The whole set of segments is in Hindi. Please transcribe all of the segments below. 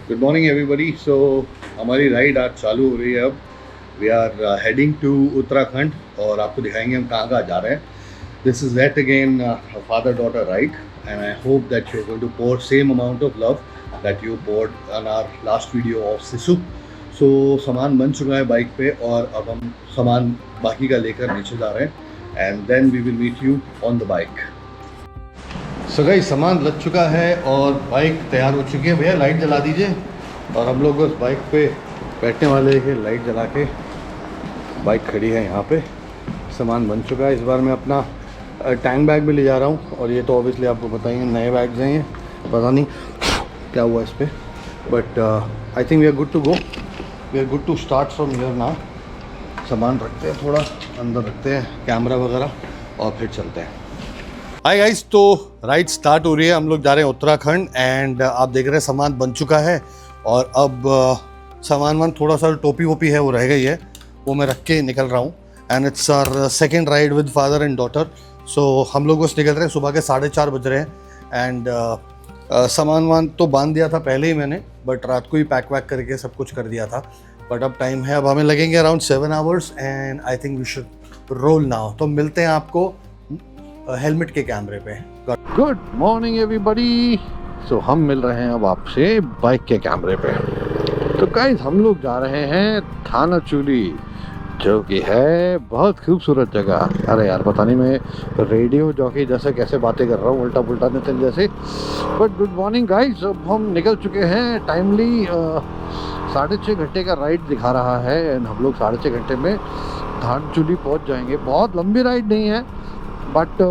Good morning everybody. सो हमारी राइड आज चालू हो रही है। अब we are heading to Uttarakhand और आपको दिखाएंगे हम कहाँ कहाँ जा रहे हैं। This is that again father daughter ride and I hope that you are going to pour same amount of love that you poured on our last video of सिसु। सो सामान बन चुका है बाइक पे और अब हम सामान बाकी का लेकर नीचे जा रहे हैं and then we will meet you on the bike. So guys सामान लग चुका है और बाइक तैयार हो चुकी है। भैया लाइट जला दीजिए। और हम लोग बस बाइक पे बैठने वाले हैं, लाइट जला के बाइक खड़ी है यहाँ पे। सामान बन चुका है। इस बार मैं अपना टैंक बैग भी ले जा रहा हूँ और ये तो ऑब्वियसली आपको बताएंगे नए बैग्स हैं ये, पता नहीं क्या हुआ इस पर, but I think we are good to go. We are good to start from here now. सामान रखते हैं, थोड़ा अंदर रखते हैं कैमरा वगैरह और फिर चलते हैं। हाय गाइस, तो राइड स्टार्ट हो रही है। हम लोग जा रहे हैं उत्तराखंड एंड आप देख रहे हैं सामान बन चुका है और अब सामान थोड़ा सा टोपी वोपी है वो रह गई है, वो मैं रख के निकल रहा हूँ। And it's our second ride with father and daughter. So हम लोग बस निकल रहे हैं, सुबह के 4:30 बज रहे हैं। एंड सामान तो बांध दिया था पहले ही मैंने, बट रात को ही पैक वैक करके सब कुछ कर दिया था। बट अब टाइम है, अब हमें लगेंगे around 7 hours and I think we should roll now. तो मिलते हैं आपको हेलमेट के कैमरे पे। Good morning everybody. सो हम मिल रहे हैं अब आपसे बाइक के कैमरे पे। तो गाइस हम लोग जा रहे हैं थानाचूली, जो कि है बहुत खूबसूरत जगह। अरे यार पता नहीं मैं रेडियो जॉकी जैसे कैसे बातें कर रहा हूँ, उल्टा पुल्टा नितिन जैसे। बट गुड मॉर्निंग गाइस, अब हम निकल चुके हैं टाइमली। 6.5 घंटे का राइड दिखा रहा है एंड हम लोग 6.5 घंटे में थानाचूली पहुँच जाएंगे। बहुत लंबी राइड नहीं है, बट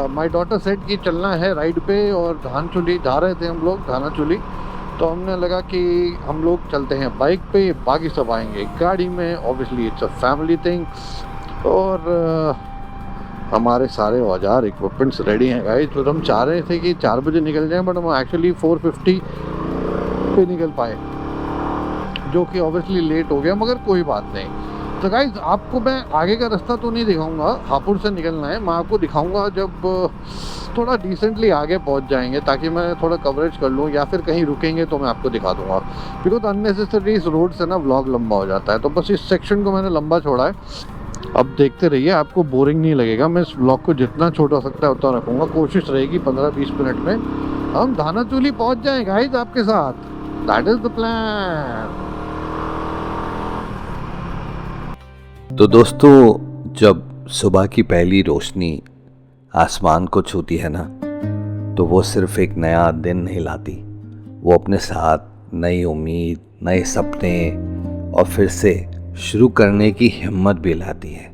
माई डॉटर सेट कि चलना है राइड पे और थानाचूली जा रहे थे हम लोग थानाचूली। तो हमने लगा कि हम लोग चलते हैं बाइक पे, बाकी सब आएंगे गाड़ी में। Obviously it's a family thing. और हमारे सारे औजार इक्विपमेंट्स रेडी हैं गाइस। तो हम चाह रहे थे कि 4 बजे निकल जाएं, बट हम एक्चुअली 4:50 पे निकल पाए, जो कि ऑब्वियसली लेट हो गया, मगर कोई बात नहीं। तो गाइज आपको मैं आगे का रास्ता तो नहीं दिखाऊंगा, हापुड़ से निकलना है। मैं आपको दिखाऊंगा जब थोड़ा डिसेंटली आगे पहुंच जाएंगे, ताकि मैं थोड़ा कवरेज कर लूँ, या फिर कहीं रुकेंगे तो मैं आपको दिखा दूंगा। बिकॉज अननेसेसरी इस रोड से ना व्लॉग लंबा हो जाता है, तो बस इस सेक्शन को मैंने लंबा छोड़ा है। अब देखते रहिए, आपको बोरिंग नहीं लगेगा। मैं इस व्लॉग को जितना छोटा हो सकता है उतना रखूँगा। कोशिश रहेगी 15-20 मिनट में हम थानाचूली पहुँच जाएँ गाइज आपके साथ। That is the plan. तो दोस्तों, जब सुबह की पहली रोशनी आसमान को छूती है ना, तो वो सिर्फ एक नया दिन नहीं लाती, वो अपने साथ नई उम्मीद, नए सपने और फिर से शुरू करने की हिम्मत भी लाती है।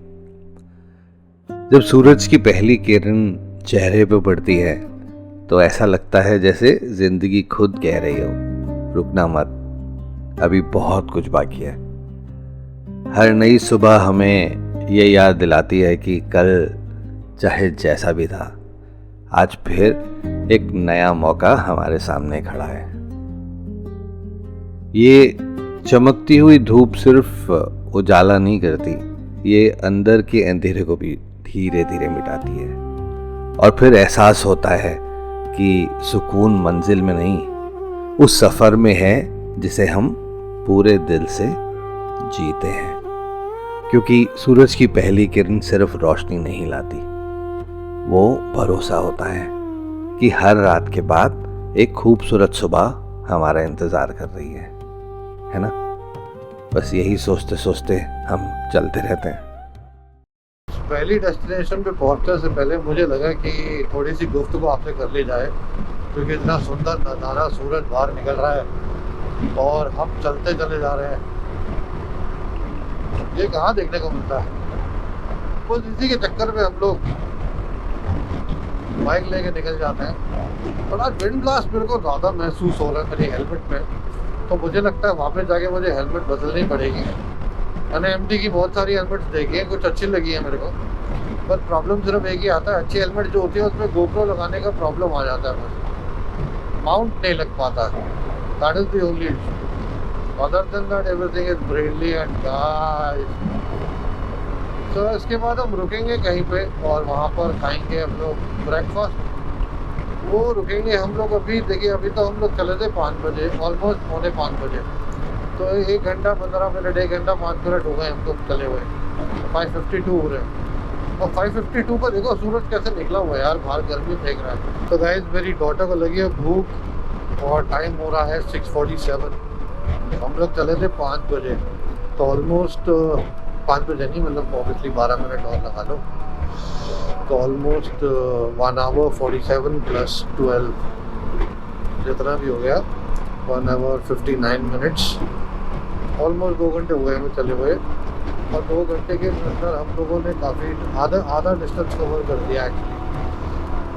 जब सूरज की पहली किरण चेहरे पे पड़ती है तो ऐसा लगता है जैसे जिंदगी खुद कह रही हो, रुकना मत, अभी बहुत कुछ बाकी है। हर नई सुबह हमें ये याद दिलाती है कि कल चाहे जैसा भी था, आज फिर एक नया मौका हमारे सामने खड़ा है। ये चमकती हुई धूप सिर्फ उजाला नहीं करती, ये अंदर के अंधेरे को भी धीरे धीरे मिटाती है। और फिर एहसास होता है कि सुकून मंजिल में नहीं, उस सफ़र में है जिसे हम पूरे दिल से जीते हैं। क्योंकि सूरज की पहली किरण सिर्फ रोशनी नहीं लाती, वो भरोसा होता है कि हर रात के बाद एक खूबसूरत सुबह हमारा इंतज़ार कर रही है ना। बस यही सोचते सोचते हम चलते रहते हैं। पहली डेस्टिनेशन पे पहुंचने से पहले मुझे लगा कि थोड़ी सी गुफ्तगू आपसे कर ली जाए, क्योंकि इतना सुंदर नज़ारा, सूरज बाहर निकल रहा है और हम चलते चले जा रहे हैं। ये कहाँ देखने को मिलता है। बस इसी के चक्कर में हम लोग बाइक लेके निकल जाते हैं। थोड़ा विंड ब्लास्ट मेरे को ज़्यादा महसूस हो रहा है मेरी हेलमेट में, तो मुझे लगता है वापस जाके मुझे हेलमेट बदलनी पड़ेगी। मैंने MT की बहुत सारी हेलमेट्स देखी हैं, कुछ अच्छी लगी है मेरे को, पर प्रॉब्लम सिर्फ एक ही आता है, अच्छी हेलमेट जो होती है उसमें GoPro लगाने का प्रॉब्लम आ जाता है, बस माउंट नहीं लग पाता। That is the only issue. Other than that, everything is brilliant, guys. इसके बाद हम रुकेंगे कहीं पे और वहाँ पर खाएंगे हम लोग ब्रेकफास्ट। वो रुकेंगे हम लोग अभी। देखिए अभी तो हम लोग चले थे 5 बजे, ऑलमोस्ट 4:45 बजे, तो 1 घंटा 15 मिनट, 1 घंटा 5 मिनट हो गए हम लोग चले हुए। 5:52 हो रहे हैं और 5:52 पर देखो सूरज कैसे निकला हुआ है यार, बाहर गर्मी फेंक रहा है। तो गाइस मेरी डॉटर को लगी है भूख और टाइम हो रहा है 6:47। हम लोग चले थे 5 बजे, तो ऑलमोस्ट 5 बजे नहीं, मतलब ऑब्वियसली 12 मिनट और लगा लो, तो ऑलमोस्ट 1 hour 47 + 12 जितना भी हो गया 1 hour 59 minutes, ऑलमोस्ट 2 घंटे हो गए हमें चले हुए। और 2 घंटे के अंदर हम लोगों ने काफ़ी आधा डिस्टेंस कवर कर दिया एक्चुअली।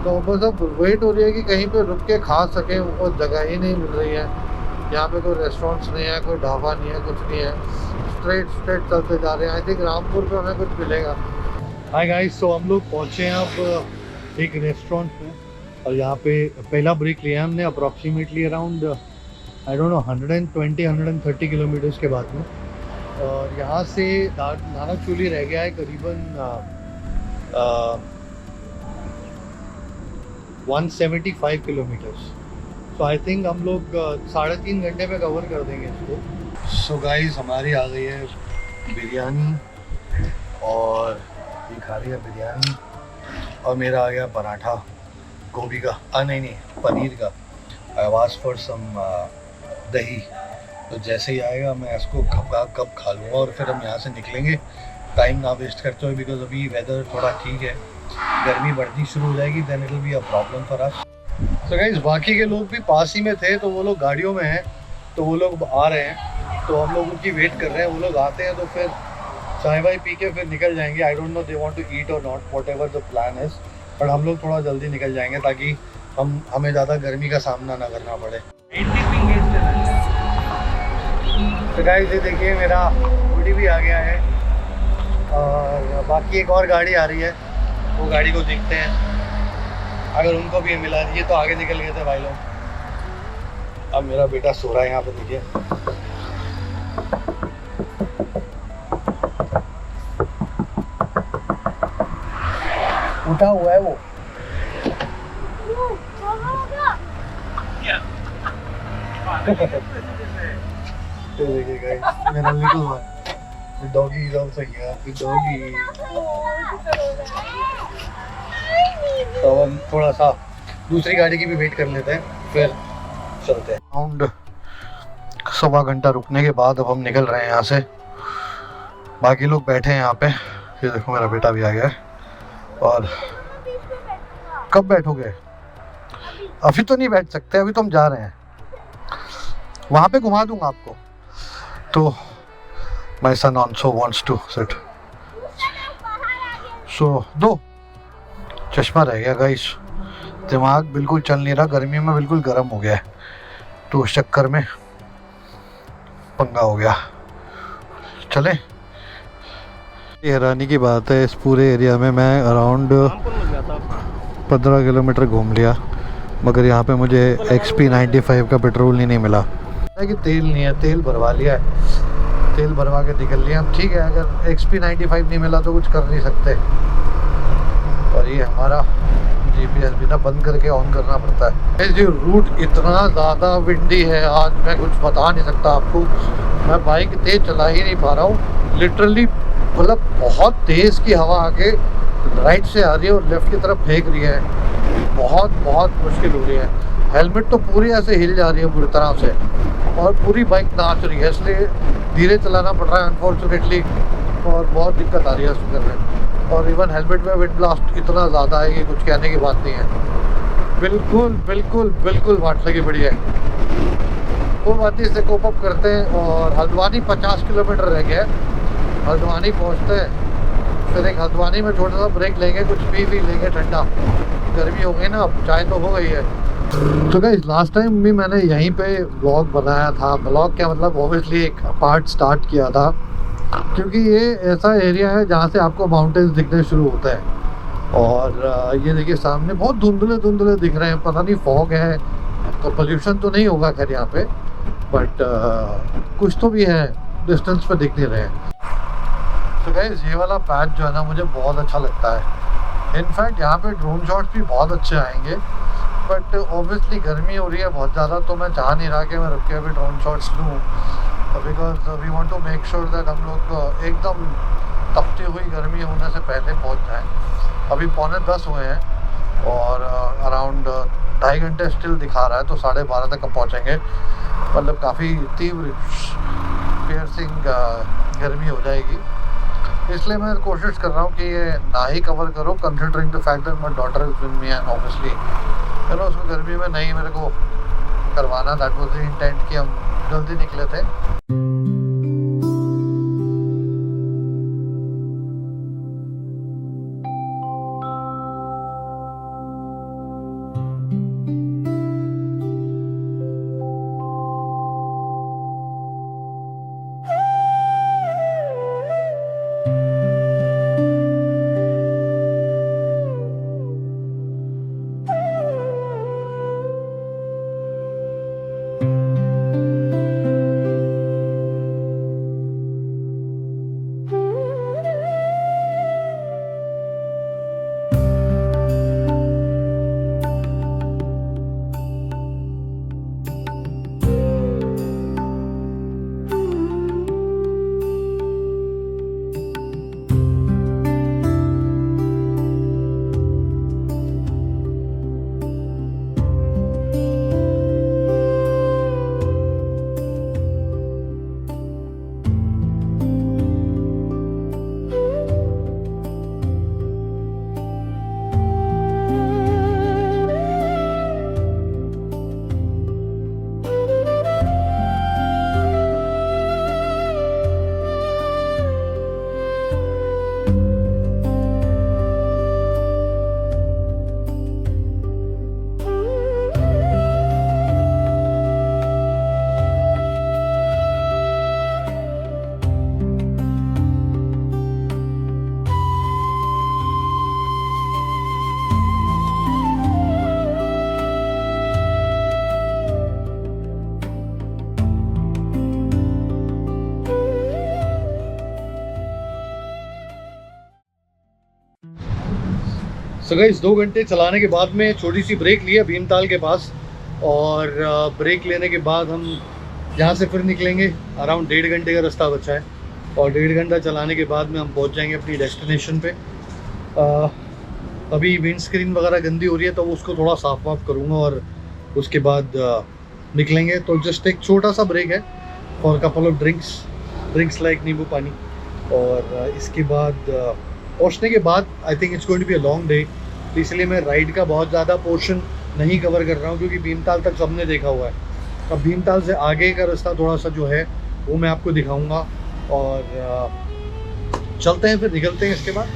तो बस अब वेट हो रही है कि कहीं पे रुक के खा सकें, वो जगह ही नहीं मिल रही है। यहाँ पे कोई रेस्टोरेंट्स नहीं है, कोई ढाबा नहीं है, कुछ नहीं है, स्ट्रेट चलते जा रहे हैं। आई थिंक रामपुर पे हमें कुछ मिलेगा। हाय गाइस, तो हम लोग पहुँचे हैं अब एक रेस्टोरेंट पे और यहाँ पे पहला ब्रेक लिया हमने approximately around I don't no 120-130 kilometres के बाद में। और यहाँ से नानाचूली रह गया है करीबन 175 किलोमीटर्स। तो आई थिंक हम लोग 3.5 घंटे में कवर कर देंगे इसको। सो गाइस हमारी आ गई है बिरयानी और ये खा रही है बिरयानी, और मेरा आ गया पराठा गोभी का, नहीं पनीर का। आई वाज फॉर सम दही, तो जैसे ही आएगा मैं इसको कब खा लूँगा और फिर हम यहाँ से निकलेंगे। टाइम ना वेस्ट करते हुए, बिकॉज अभी वेदर थोड़ा ठीक है, गर्मी बढ़नी शुरू हो जाएगी, then it will be a problem for us. तो गाइस बाकी के लोग भी पास ही में थे, तो वो लोग गाड़ियों में हैं, तो वो लोग आ रहे हैं, तो हम लोग उनकी वेट कर रहे हैं। वो लोग आते हैं तो फिर चाय वाय पी के फिर निकल जाएंगे। I don't know they want to eat और not, whatever the plan is, but हम लोग थोड़ा जल्दी निकल जाएंगे ताकि हमें ज़्यादा गर्मी का सामना ना करना पड़े। तो गाइस ये देखिए मेरा स्कूटी भी आ गया है और बाकी एक और गाड़ी आ रही है, वो गाड़ी को देखते हैं, अगर उनको भी मिला। ये तो आगे निकल गए थे भाई लोग। अब मेरा बेटा सो रहा है यहाँ पे, देखिए। उठा हुआ है वो। देखिए गाइस मेरा little one doggy is also here, doggy. तो हम थोड़ा सा दूसरी गाड़ी की भी वेट कर लेते हैं, फिर चलते हैं। अराउंड 1.25 घंटा रुकने के बाद अब हम निकल रहे हैं यहाँ से। बाकी लोग बैठे हैं यहाँ पे, ये देखो मेरा बेटा भी आ गया है। और कब बैठोगे? अभी तो नहीं बैठ सकते, अभी तो हम जा रहे हैं, वहाँ पे घुमा दूंगा आपको। तो my son also wants to sit, so दो चश्मा रह गया गाइस, दिमाग बिल्कुल चल नहीं रहा, गर्मी में बिल्कुल गर्म हो गया है, तो उस चक्कर में पंगा हो गया। चले। हैरानी की बात है, इस पूरे एरिया में मैं अराउंड 15 किलोमीटर घूम लिया, मगर यहाँ पे मुझे XP 95 का पेट्रोल ही नहीं मिला। कि तेल नहीं है, तेल भरवा लिया है, तेल भरवा के निकल लिया। ठीक है, अगर XP 95 नहीं मिला तो कुछ कर नहीं सकते। और ये हमारा GPS भी ना बंद करके ऑन करना पड़ता है। ये रूट इतना ज़्यादा विंडी है आज, मैं कुछ बता नहीं सकता आपको। मैं बाइक तेज़ चला ही नहीं पा रहा हूँ, लिटरली मतलब बहुत तेज़ की हवा आके राइट से आ रही है और लेफ़्ट की तरफ फेंक रही है, बहुत मुश्किल हो रही है। हेलमेट तो पूरी ऐसे हिल जा रही है पूरी तरह से, और पूरी बाइक नाच रही है, इसलिए धीरे चलाना पड़ रहा है अनफॉर्चुनेटली, और बहुत दिक्कत आ रही है उसको करने। और इवन हेलमेट में विंड ब्लास्ट इतना ज़्यादा है कि कुछ कहने की बात नहीं है। बिल्कुल वाट लगी पड़ी है। वो बात से कोप अप करते हैं, और हल्द्वानी 50 किलोमीटर रह गया है, हल्द्वानी पहुँचते हैं, फिर एक हल्द्वानी में छोटा सा ब्रेक लेंगे, कुछ पी लेंगे ठंडा, गर्मी हो गई ना, अब चाय तो हो गई है। तो गाइस लास्ट टाइम भी मैंने यहीं पे ब्लॉग बनाया था, ब्लॉग क्या मतलब ऑब्वियसली एक पार्ट स्टार्ट किया था, क्योंकि ये ऐसा एरिया है जहाँ से आपको माउंटेन्स दिखने शुरू होते हैं। और ये देखिए सामने बहुत धुंधले दिख रहे हैं, पता नहीं फॉग है, तो पोल्यूशन तो नहीं होगा खैर यहाँ पे, बट कुछ तो भी है, डिस्टेंस पे दिख नहीं रहे हैं। तो गाइस ये वाला पैच जो है ना मुझे बहुत अच्छा लगता है। इनफैक्ट यहाँ पे ड्रोन शॉट्स भी बहुत अच्छे आएंगे, बट ऑब्वियसली गर्मी हो रही है बहुत ज़्यादा, तो मैं चाह नहीं रहा कि मैं रुक के अभी ड्रोन शॉट्स लूँ, because we want to make sure that हम लोग एकदम तपती हुई गर्मी होने से पहले पहुंच जाएं। अभी 9:45 हुए हैं और अराउंड 2.5 घंटे स्टिल दिखा रहा है, तो 12:30 तक पहुंचेंगे। मतलब काफ़ी तीव्र पियर्सिंग गर्मी हो जाएगी, इसलिए मैं कोशिश कर रहा हूँ कि ये ना ही कवर करो, considering the fact that my daughter is with me and obviously you know उसको गर्मी में नहीं मेरे को करवाना। दैट वाज द इंटेंट कि हम जल्दी निकले थे। सो गाइस 2 घंटे चलाने के बाद में छोटी सी ब्रेक लिया भीमताल के पास, और ब्रेक लेने के बाद हम यहाँ से फिर निकलेंगे। अराउंड 1.5 घंटे का रास्ता बचा है, और 1.5 घंटा चलाने के बाद में हम पहुँच जाएंगे अपनी डेस्टिनेशन पे। अभी विंड स्क्रीन वगैरह गंदी हो रही है, तो उसको थोड़ा साफ वाफ करूँगा और उसके बाद निकलेंगे। तो जस्ट एक छोटा सा ब्रेक है for couple of drinks like नींबू पानी, और इसके बाद पहुँचने के बाद I think it's going to be a long day, तो इसलिए मैं राइड का बहुत ज़्यादा पोर्शन नहीं कवर कर रहा हूँ, क्योंकि भीमताल तक सबने देखा हुआ है। अब भीमताल से आगे का रास्ता थोड़ा सा जो है वो मैं आपको दिखाऊंगा, और चलते हैं फिर निकलते हैं इसके बाद।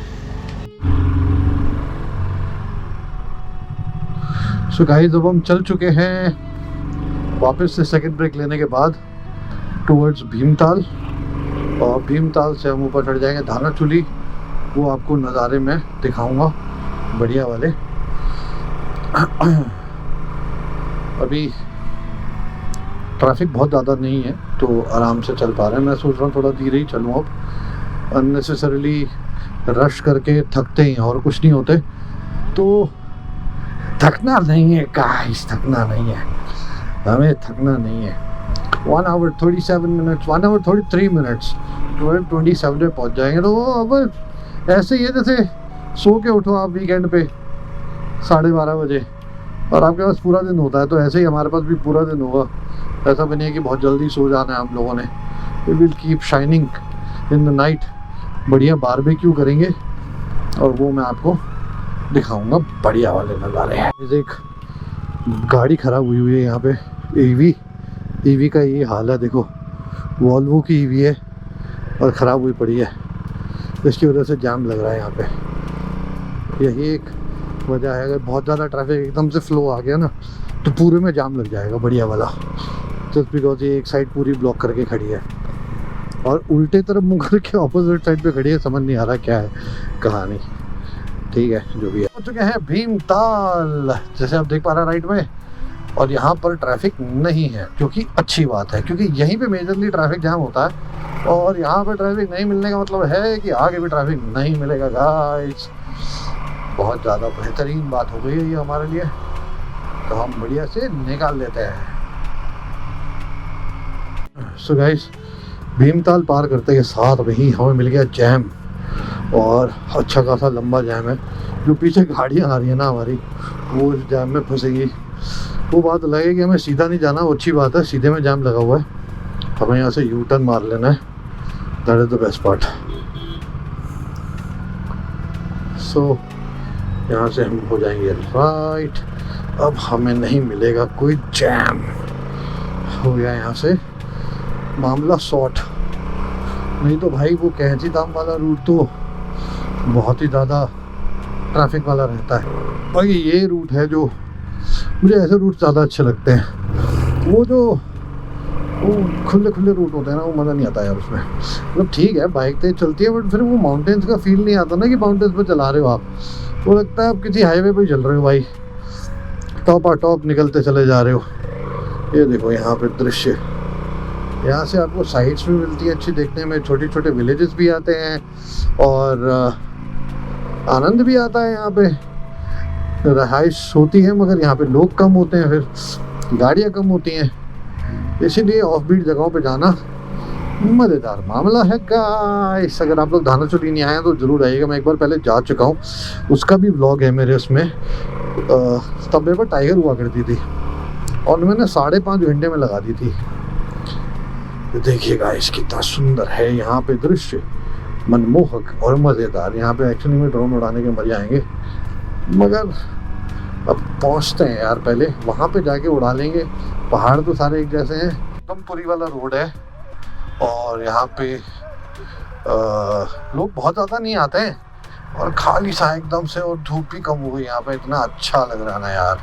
सो गाइस अब हम चल चुके हैं वापस से सेकंड ब्रेक लेने के बाद टुवर्ड्स भीमताल, और भीमताल से हम ऊपर चढ़ जाएंगे धानाचूली। वो आपको नज़ारे में दिखाऊंगा बढ़िया वाले। अभी ट्रैफिक बहुत ज़्यादा नहीं है, तो आराम से चल पा रहे हैं। मैं सोच रहा हूँ थोड़ा धीरे ही चलूँ, अब अननेसेसरीली रश करके थकते ही और कुछ नहीं होते। तो थकना नहीं है गाइस, थकना नहीं है, हमें थकना नहीं है। 1 hour 37 minutes, 1 hour 33 minutes 12:27 में पहुँच जाएंगे। तो अब ऐसे ही है जैसे सो के उठो आप वीकेंड पे 12:30 बजे, और आपके पास पूरा दिन होता है, तो ऐसे ही हमारे पास भी पूरा दिन होगा। ऐसा भी नहीं है कि बहुत जल्दी सो जाना है हम लोगों ने। We will keep shining in the night. बढ़िया बारबेक्यू करेंगे, और वो मैं आपको दिखाऊंगा बढ़िया वाले नज़ारे हैं। एक गाड़ी ख़राब हुई है यहाँ पे, ईवी का ये हाल है। देखो वॉल्वो की ईवी है और ख़राब हुई पड़ी है, इसकी वजह से जाम लग रहा है यहाँ पे। यही एक वजह है। अगर बहुत ज़्यादा ट्रैफिक एकदम से फ्लो आ गया ना, तो पूरे में जाम लग जाएगा बढ़िया वाला, जस्ट बिकॉज ये एक साइड पूरी ब्लॉक करके खड़ी है, और उल्टे तरफ मुँह करके ऑपोजिट साइड पे खड़ी है। समझ नहीं आ रहा क्या है कहानी। ठीक है, जो भी है। हो चुके हैं भीमताल, जैसे आप देख पा रहे हैं राइट में, और यहाँ पर ट्रैफिक नहीं है, क्योंकि अच्छी बात है, क्योंकि यहीं पे मेजरली ट्रैफिक जाम होता है। और यहाँ पर ट्रैफिक नहीं मिलने का मतलब है कि आगे भी ट्रैफिक नहीं मिलेगा गाइस। बहुत ज़्यादा बेहतरीन बात हो गई है ये हमारे लिए। तो हम बढ़िया से निकाल लेते हैं। सो गाइस, भीमताल पार करते के साथ वहीं हमें मिल गया जैम, और अच्छा खासा लंबा जैम है। जो पीछे गाड़ियाँ आ रही है ना हमारी, वो इस जैम में फंसेगी। वो बात अलग है कि हमें सीधा नहीं जाना, वो अच्छी बात है, सीधे में जैम लगा हुआ है, हमें यहाँ से यू टर्न मार लेना है। That is the best part. So यहाँ से हम हो जाएंगे राइट। अब हमें नहीं मिलेगा कोई जैम, हो गया यहाँ से मामला सॉर्ट। नहीं तो भाई वो कैंची धाम वाला रूट तो बहुत ही ज़्यादा ट्रैफिक वाला रहता है। भाई ये रूट है जो मुझे, ऐसे रूट ज़्यादा अच्छे लगते हैं। वो जो खुले खुले रूट होते हैं ना, वो मज़ा नहीं आता यार उसमें। मतलब ठीक है बाइक तेज चलती है, बट फिर वो माउंटेन्स का फील नहीं आता ना कि माउंटेन्स पर चला रहे हो आप। वो लगता है आप किसी हाईवे पे चल रहे हो भाई, टॉप निकलते चले जा रहे हो। ये देखो यहाँ पे दृश्य, यहाँ से आपको साइट्स भी मिलती है अच्छी देखने में, छोटे छोटे विलेजेस भी आते हैं, और आनंद भी आता है। यहाँ पे रहाइश होती है, मगर यहाँ पे लोग कम होते हैं, फिर गाड़ियाँ कम होती हैं, इसीलिए ऑफ बीट जगहों पे जाना मज़ेदार मामला है गाइस। अगर आप लोग धानाचूली नहीं आए तो ज़रूर आइएगा। मैं एक बार पहले जा चुका हूँ, उसका भी व्लॉग है मेरे उसमें। तब मेरे पर टाइगर हुआ करती थी और मैंने 5.5 घंटे में लगा दी थी। देखिए गाइस कितना सुंदर है यहाँ पे दृश्य, मनमोहक और मज़ेदार। यहाँ पे एक्चुअली में ड्रोन उड़ाने के मजे आएंगे, मगर अब पहुँचते हैं यार, पहले वहाँ पे जाके उड़ा लेंगे। पहाड़ तो सारे एक जैसे हैं। तमपुरी वाला रोड है और यहाँ पे लोग बहुत ज़्यादा नहीं आते हैं, और खाली सा एकदम से, और धूप भी कम हो गई यहाँ पे। इतना अच्छा लग रहा है ना यार,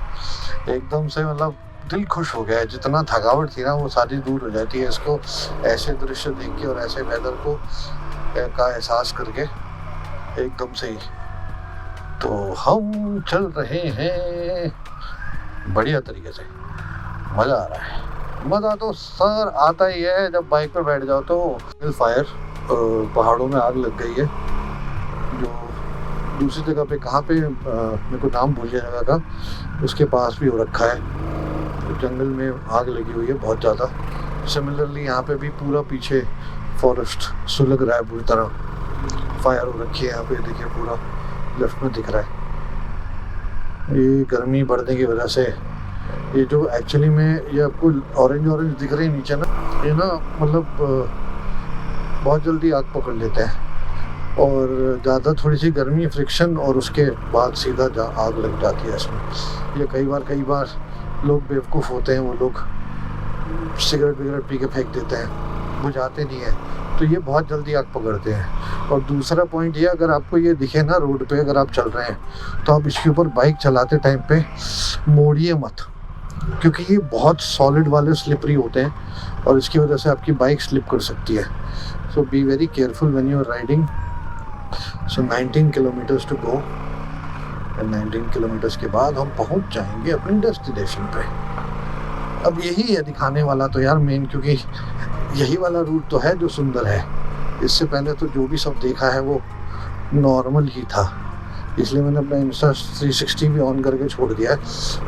एकदम से मतलब दिल खुश हो गया है। जितना थकावट थी ना वो सारी दूर हो जाती है इसको ऐसे दृश्य देख के और ऐसे वेदर को का एहसास करके एकदम से ही। तो हम चल रहे हैं बढ़िया तरीके से, मज़ा आ रहा है। मज़ा तो सर आता ही है जब बाइक पर बैठ जाओ तो। हिल फायर, पहाड़ों में आग लग गई है, जो दूसरी जगह पे कहाँ पे मेरे को नाम भूल गया जगह का, उसके पास भी हो रखा है। जंगल में आग लगी हुई है बहुत ज़्यादा। सिमिलरली यहाँ पे भी पूरा पीछे फॉरेस्ट सुलग रहा है, पूरी तरह फायर हो रखी है यहाँ पे। देखिए पूरा लेफ्ट में दिख रहा है। ये गर्मी बढ़ने की वजह से ये जो एक्चुअली में ये आपको ऑरेंज दिख रही है नीचे ना, ये ना मतलब बहुत जल्दी आग पकड़ लेते हैं, और ज़्यादा थोड़ी सी गर्मी फ्रिक्शन और उसके बाद सीधा आग लग जाती है इसमें। ये कई बार लोग बेवकूफ़ होते हैं, वो लोग सिगरेट पी के फेंक देते हैं, बुझाते नहीं है, तो ये बहुत जल्दी आग पकड़ते हैं। और दूसरा पॉइंट ये, अगर आपको ये दिखे ना रोड पे अगर आप चल रहे हैं, तो आप इसके ऊपर बाइक चलाते टाइम पे मोड़िए मत, क्योंकि ये बहुत सॉलिड वाले स्लिपरी होते हैं और इसकी वजह से आपकी बाइक स्लिप कर सकती है। So be very careful when you are riding. So 19 kilometres to go, 19 kilometres के बाद हम पहुंच जाएंगे अपनी डेस्टिनेशन पे। अब यही है दिखाने वाला तो यार मेन, क्योंकि यही वाला रूट तो है जो सुंदर है। इससे पहले तो जो भी सब देखा है वो नॉर्मल ही था, इसलिए मैंने अपना इंस्टा 360 भी ऑन करके छोड़ दिया है।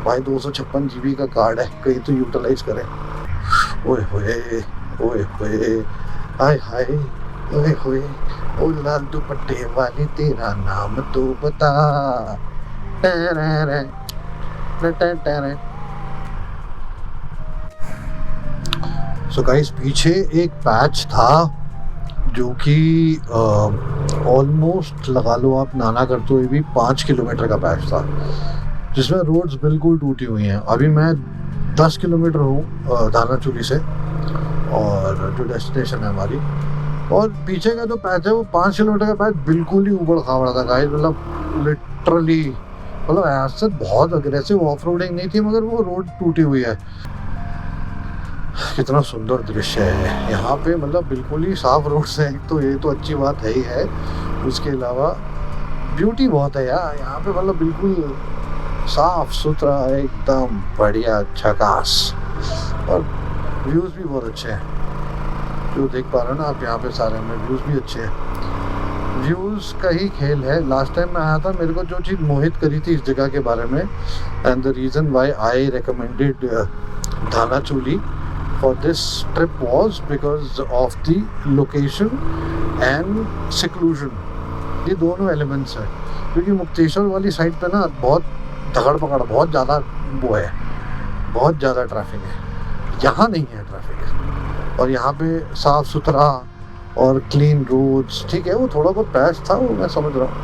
भाई 256 GB का कार्ड है, कहीं तो यूटिलाइज करें। ओए होए हाय हाय, ओए होए ओ लाल दुपट्टे वाली तेरा नाम तो बता। सो गाइस पीछे एक पैच था जो कि ऑलमोस्ट लगा लो आप नाना करते हुए भी 5 किलोमीटर का पैच था, जिसमें रोड्स बिल्कुल टूटी हुई हैं। अभी मैं 10 किलोमीटर हूँ धानाचूली से, और जो डेस्टिनेशन है हमारी, और पीछे का जो पैच है वो 5 किलोमीटर का पैच बिल्कुल ही उबड़ खाबड़ था गाइस। मतलब लिटरली, मतलब ऐसे बहुत अग्रेसिव ऑफ रोडिंग नहीं थी, मगर वो रोड टूटी हुई है। कितना सुंदर दृश्य है यहाँ पे, मतलब बिल्कुल ही साफ रोड से, तो ये तो अच्छी बात है ही है। उसके अलावा ब्यूटी बहुत है यार यहाँ पे, मतलब बिल्कुल साफ सुथरा एकदम बढ़िया झकास, और व्यूज़ भी बहुत अच्छे हैं। जो देख पा रहे हो ना आप यहाँ पे, सारे में व्यूज़ भी अच्छे हैं। व्यूज़ का ही खेल है। लास्ट टाइम मैं आया था, मेरे को जो चीज़ मोहित करी थी इस जगह के बारे में, and the reason why I recommended Dhanachuli for this trip was because of the location and seclusion. ये दोनों एलिमेंट्स हैं, क्योंकि मुक्तेश्वर वाली साइड पे ना बहुत धगड़ पकड़, बहुत ज़्यादा वो है, बहुत ज़्यादा ट्रैफिक है। यहाँ नहीं है ट्रैफिक, और यहाँ पे साफ़ सुथरा और क्लीन रोड्स। ठीक है, वो थोड़ा बहुत पैच था, वो मैं समझ रहा हूँ,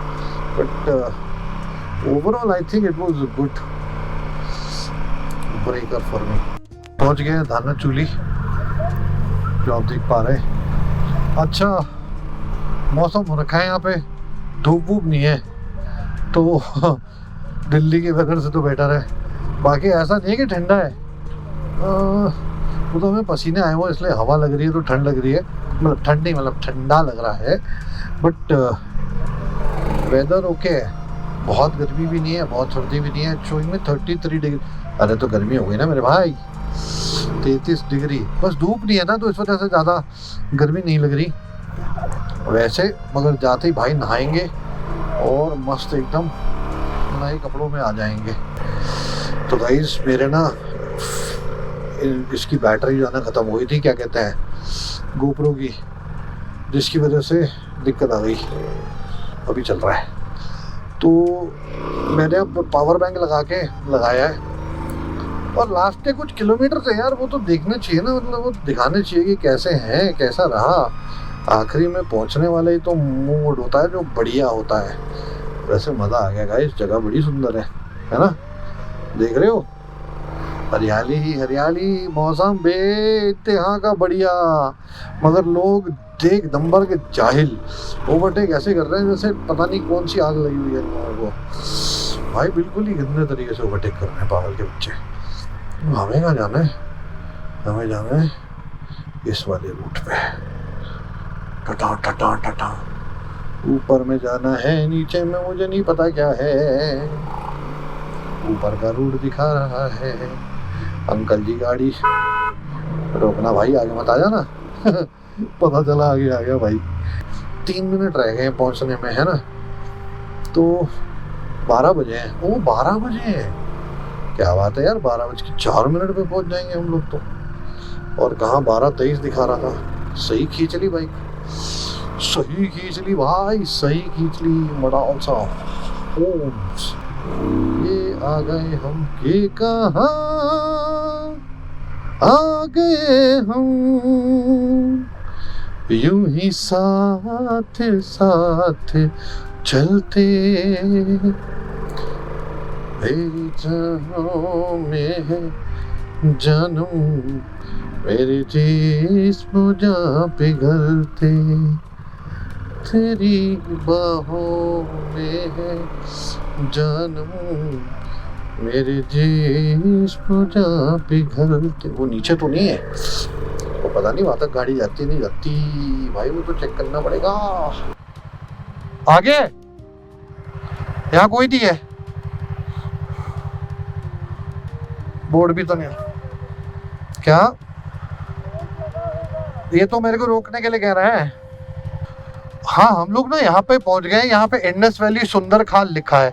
but overall I think it was good breaker for me. पहुँच गए धानाचूली, जो आप देख पा रहे हैं। अच्छा मौसम हो रखा है यहाँ पे, धूप वूप नहीं है, तो दिल्ली के वेदर से तो बेटर है। बाकी ऐसा नहीं है कि ठंडा है, वो तो हमें पसीने आए हुए, इसलिए हवा लग रही है तो ठंड लग रही है, मतलब ठंड नहीं, मतलब ठंडा लग रहा है, बट वेदर ओके है। बहुत गर्मी भी नहीं है, बहुत सर्दी भी नहीं है। शोइंग में 33 डिग्री, अरे तो गर्मी हो गई ना मेरे भाई, 33 डिग्री। बस धूप नहीं है ना, तो इस वजह से ज़्यादा गर्मी नहीं लग रही वैसे। मगर जाते ही भाई नहाएंगे और मस्त एकदम नए कपड़ों में आ जाएंगे। तो गाइस मेरे ना इसकी बैटरी जो है ना ख़त्म हुई थी, क्या कहते हैं, गोप्रो की, जिसकी वजह से दिक्कत आ गई। अभी चल रहा है, तो मैंने अब पावर बैंक लगाया है, और लास्ट के कुछ किलोमीटर से यार वो तो देखना चाहिए ना, मतलब वो दिखाने चाहिए कि कैसे हैं, कैसा रहा। आखिरी में पहुंचने वाले ही तो मूड होता है जो बढ़िया होता है। वैसे मज़ा आ गया गाइस, जगह बड़ी सुंदर है ना, देख रहे हो, हरियाली ही हरियाली, मौसम बेइंतहा का बढ़िया। मगर लोग देख नंबर के जाहिल, ओवरटेक ऐसे कर रहे हैं जैसे पता नहीं कौन सी आग लगी हुई है लोगों को। भाई बिल्कुल ही गंदे तरीके से ओवरटेक कर रहे हैं पागल के बच्चे। हमें कहाँ जाना है, हमें जाना है इस वाले रूट पे, टटा टटा टटा। ऊपर में जाना है, नीचे में मुझे नहीं पता क्या है। ऊपर का रूट दिखा रहा है अंकल जी, गाड़ी रोकना भाई, आगे मत आ जाना। पता चला आगे आ गया भाई। 3 मिनट रह गए पहुंचने में, है ना, तो 12 बजे हैं। ओ 12 बजे हैं, क्या बात है यार, 12:04 पे पहुंच जाएंगे हम लोग तो। और कहाँ 12:23 दिखा रहा था। सही खींच ली बाइक, सही खींच ली भाई, सही खींच ली। मडाल सा होम्स, ये आ गए हम के कहाँ आ गए हम, यूं ही साथ साथ चलते, मेरी जान में है जानम, मेरे जिस्म जहाँ पिघलते, तेरी बाहों में है जानम, मेरे जिस्म जहाँ पिघलते। वो नीचे तो नहीं है, वो पता नहीं वहाँ तक गाड़ी जाती नहीं जाती भाई, वो तो चेक करना पड़ेगा। आगे यहाँ कोई नहीं है, बोर्ड भी तो नहीं। क्या ये तो मेरे को रोकने के लिए कह रहा है। हाँ हम लोग ना यहाँ पे पहुंच गए। यहाँ पे इंडस वैली सुंदर खाल लिखा है,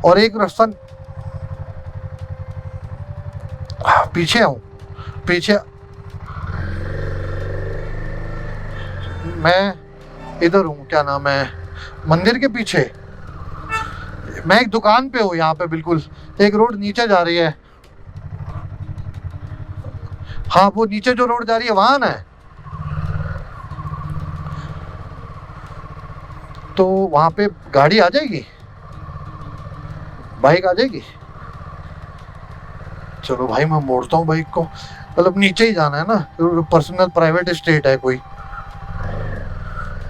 और एक रास्ता पीछे आऊं, पीछे मैं इधर हूँ, क्या नाम है, मंदिर के पीछे। मैं एक दुकान पे हूँ यहाँ पे, बिल्कुल एक रोड नीचे जा रही है। हाँ वो नीचे जो रोड जा रही है वहाँ ना है, तो वहाँ पे गाड़ी आ जाएगी, बाइक आ जाएगी। चलो भाई मैं मोड़ता हूँ बाइक को, मतलब नीचे ही जाना है ना, पर्सनल प्राइवेट एस्टेट है कोई।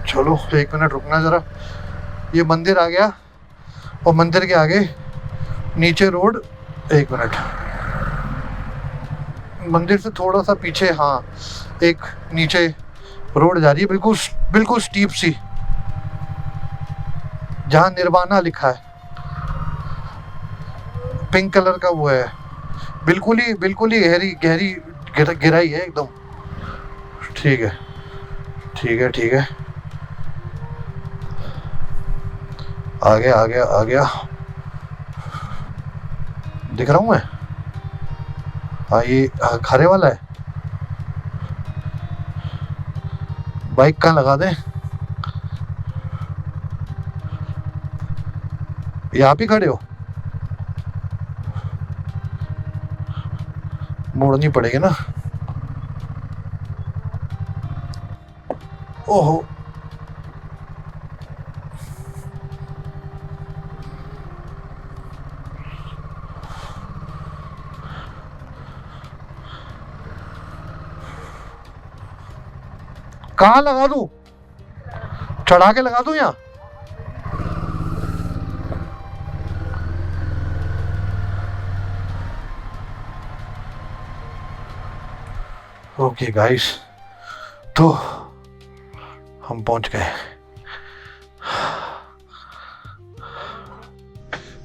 चलो 1 मिनट रुकना जरा। ये मंदिर आ गया, और मंदिर के आगे नीचे रोड, 1 मिनट, मंदिर से थोड़ा सा पीछे, हाँ एक नीचे रोड जा रही है, बिल्कुल बिल्कुल स्टीप सी, जहाँ निर्वाणा लिखा है, पिंक कलर का वो है, बिल्कुल ही गहरी गहराई है एकदम। ठीक है ठीक है ठीक है, आ गया आ गया आ गया, दिख रहा हूँ मैं। हाँ ये खारे वाला है। बाइक कहाँ लगा दें? यहाँ पे खड़े हो? मोड़नी पड़ेगी ना। ओहो, कहाँ लगा दूं? चढ़ा के लगा दूं यहाँ? ओके गाइस, तो हम पहुंच गए।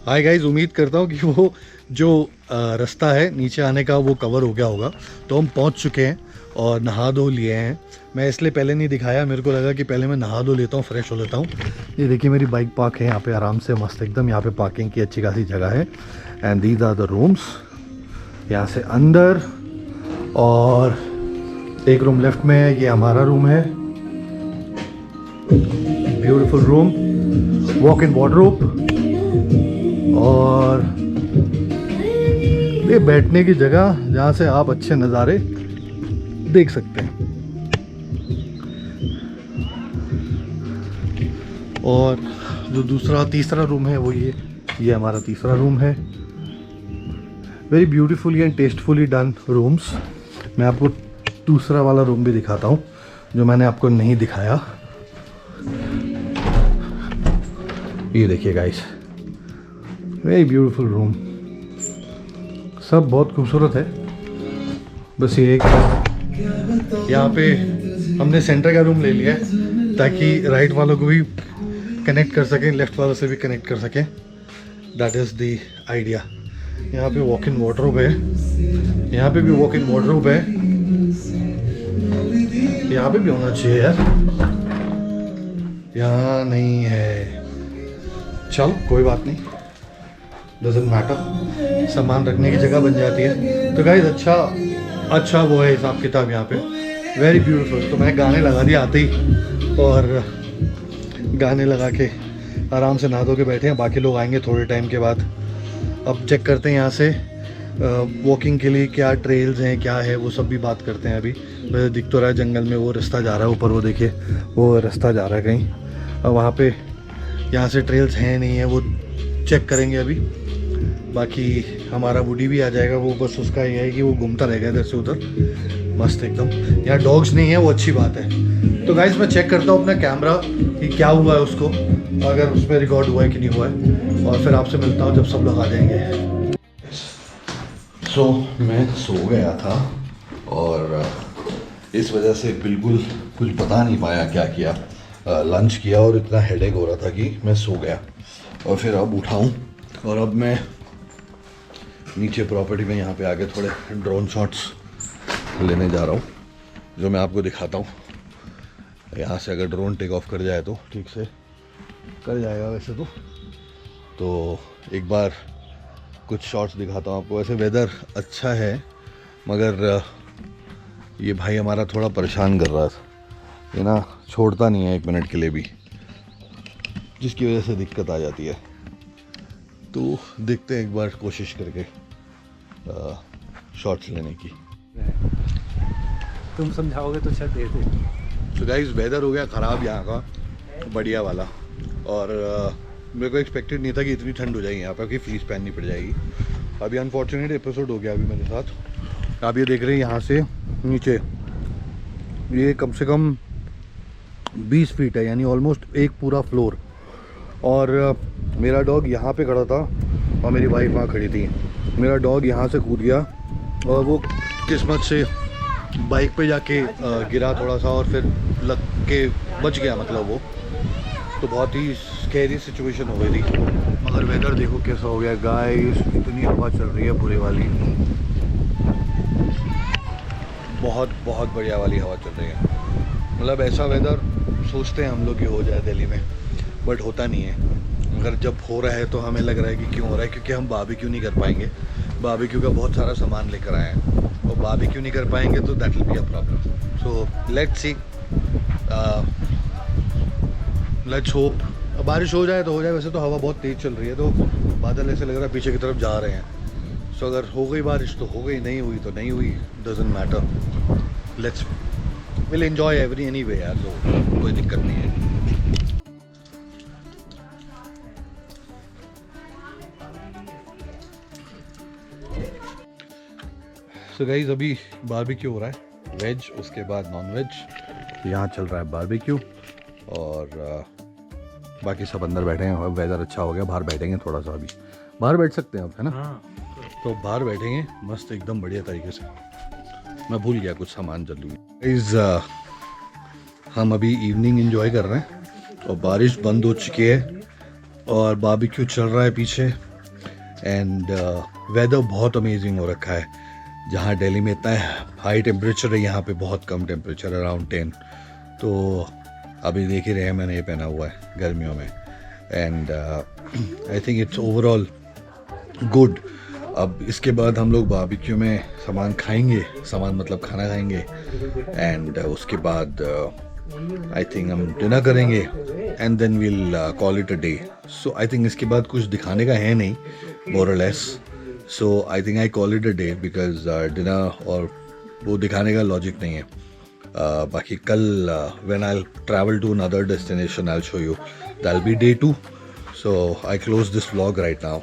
हाय गाइस, उम्मीद करता हूँ कि वो जो रास्ता है नीचे आने का वो कवर हो गया होगा। तो हम पहुँच चुके हैं और नहा धो लिए हैं। मैं इसलिए पहले नहीं दिखाया, मेरे को लगा कि पहले मैं नहा धो लेता हूँ, फ्रेश हो लेता हूँ। ये देखिए मेरी बाइक पार्क है यहाँ पे आराम से, मस्त एकदम। यहाँ पे पार्किंग की अच्छी खासी जगह है। And these are the rooms. यहाँ से अंदर, और एक रूम लेफ्ट में है, ये हमारा रूम है। Beautiful room, walk in wardrobe, और ये बैठने की जगह जहाँ से आप अच्छे नज़ारे देख सकते हैं। और जो तीसरा रूम है वो ये हमारा तीसरा रूम है। Very beautifully and tastefully done rooms. मैं आपको दूसरा वाला रूम भी दिखाता हूँ जो मैंने आपको नहीं दिखाया। ये देखिए गाइस, वेरी ब्यूटीफुल रूम, सब बहुत खूबसूरत है। बस ये एक यहाँ पे हमने सेंटर का रूम ले लिया है ताकि राइट वालों को भी कनेक्ट कर सकें, लेफ्ट वालों से भी कनेक्ट कर सकें। That is the idea. यहाँ पे वॉक इन वार्डरोब है, यहाँ पे भी वॉक इन वार्डरोब है, यहाँ पे भी होना चाहिए यार, यहाँ नहीं है। चलो कोई बात नहीं, डजंट मैटर, सामान रखने की जगह बन जाती है। तो गाइस अच्छा वो है हिसाब किताब यहाँ पे, वेरी ब्यूटीफुल। तो मैंने गाने लगा दिए आते ही, और गाने लगा के आराम से नहा धो के बैठे हैं। बाकी लोग आएंगे थोड़े टाइम के बाद। अब चेक करते हैं यहाँ से वॉकिंग के लिए क्या ट्रेल्स हैं, क्या है, वो सब भी बात करते हैं। अभी वैसे दिख तो रहा है जंगल में वो रास्ता जा रहा है ऊपर, वो देखिए वो रास्ता जा रहा है कहीं। और वहाँ पे यहाँ से ट्रेल्स हैं नहीं है, वो चेक करेंगे अभी। बाकी हमारा वुडी भी आ जाएगा, वो बस उसका ये है कि वो घूमता रहेगा इधर से उधर मस्त एकदम। यहाँ डॉग्स नहीं है, वो अच्छी बात है। तो गाइस मैं चेक करता हूँ अपना कैमरा कि क्या हुआ है उसको, अगर उसमें रिकॉर्ड हुआ है कि नहीं हुआ है, और फिर आपसे मिलता हूँ जब सब लोग आ जाएंगे। मैं सो गया था और इस वजह से बिल्कुल कुछ बता नहीं पाया क्या किया। लंच किया और इतना हेडेक हो रहा था कि मैं सो गया, और फिर अब उठाऊँ और अब मैं नीचे प्रॉपर्टी में यहाँ पे आके थोड़े ड्रोन शॉट्स लेने जा रहा हूँ, जो मैं आपको दिखाता हूँ। यहाँ से अगर ड्रोन टेक ऑफ कर जाए तो ठीक से कर जाएगा वैसे तो एक बार कुछ शॉट्स दिखाता हूँ आपको। वैसे वेदर अच्छा है, मगर ये भाई हमारा थोड़ा परेशान कर रहा था, ये ना छोड़ता नहीं है एक मिनट के लिए भी, जिसकी वजह से दिक्कत आ जाती है। तो देखते हैं एक बार कोशिश करके शॉट्स लेने की। तुम समझाओगे तो शायद दे दे। तो गाइस वेदर हो गया ख़राब यहाँ का, बढ़िया वाला, और मेरे को एक्सपेक्टेड नहीं था कि इतनी ठंड हो जाएगी यहाँ पर कि फ्लीस पहननी पड़ जाएगी। अभी अनफॉर्चुनेट एपिसोड हो गया अभी मेरे साथ। आप ये देख रहे हैं यहाँ से नीचे ये कम से कम 20 फीट है, यानी ऑलमोस्ट एक पूरा फ्लोर। और मेरा डॉग यहाँ पे खड़ा था और मेरी वाइफ वहाँ खड़ी थी। मेरा डॉग यहाँ से कूद गया और वो किस्मत से बाइक पे जाके गिरा थोड़ा सा, और फिर लग के बच गया, मतलब वो तो बहुत ही स्कैरी सिचुएशन हो गई थी। मगर वेदर देखो कैसा हो गया गाइस, इतनी हवा चल रही है पूरे वाली, बहुत बहुत बढ़िया वाली हवा चल रही है। मतलब ऐसा वेदर सोचते हैं हम लोग कि हो जाए दिल्ली में, बट होता नहीं है। अगर जब हो रहा है तो हमें लग रहा है कि क्यों हो रहा है, क्योंकि हम बारबेक्यू नहीं कर पाएंगे। बारबेक्यू का बहुत सारा सामान लेकर आए हैं और बारबेक्यू नहीं कर पाएंगे तो that will be a problem. So let's see, let's hope बारिश हो जाए तो हो जाए। वैसे तो हवा बहुत तेज़ चल रही है, तो बादल ऐसे लग रहा है पीछे की तरफ जा रहे हैं। सो अगर हो गई बारिश तो हो गई, नहीं हुई तो नहीं हुई, doesn't matter. Let's will enjoy any way यार, तो कोई दिक्कत नहीं है। सो गाइस अभी बारबेक्यू हो रहा है, वेज, उसके बाद नॉन वेज। यहाँ चल रहा है बारबेक्यू और बाकी सब अंदर बैठे हैं। और वेदर अच्छा हो गया, बाहर बैठेंगे थोड़ा सा। अभी बाहर बैठ सकते हैं आप, है ना? तो बाहर बैठेंगे मस्त एकदम बढ़िया तरीके से। मैं भूल गया कुछ सामान जरूरी। इस हम अभी इवनिंग एंजॉय कर रहे हैं और बारिश बंद हो चुकी है और बारबेक्यू चल रहा है पीछे। एंड वेदर बहुत अमेजिंग हो रखा है। जहाँ दिल्ली में इतना हाई टेम्परेचर है, यहाँ पे बहुत कम टेम्परेचर, अराउंड 10। तो अभी देख ही रहे हैं, मैंने ये पहना हुआ है गर्मियों में। And I think it's overall good. अब इसके बाद हम लोग बारबेक्यू में सामान खाएंगे, सामान मतलब खाना खाएंगे। एंड उसके बाद आई थिंक हम डिनर करेंगे and then will call it a day. So I think इसके बाद कुछ दिखाने का है नहीं, more or less. So I think I call it a day because dinner और वो दिखाने का लॉजिक नहीं है। बाकी कल when I'll travel to another destination, I'll show you. That'll be day 2. So I close this vlog right now.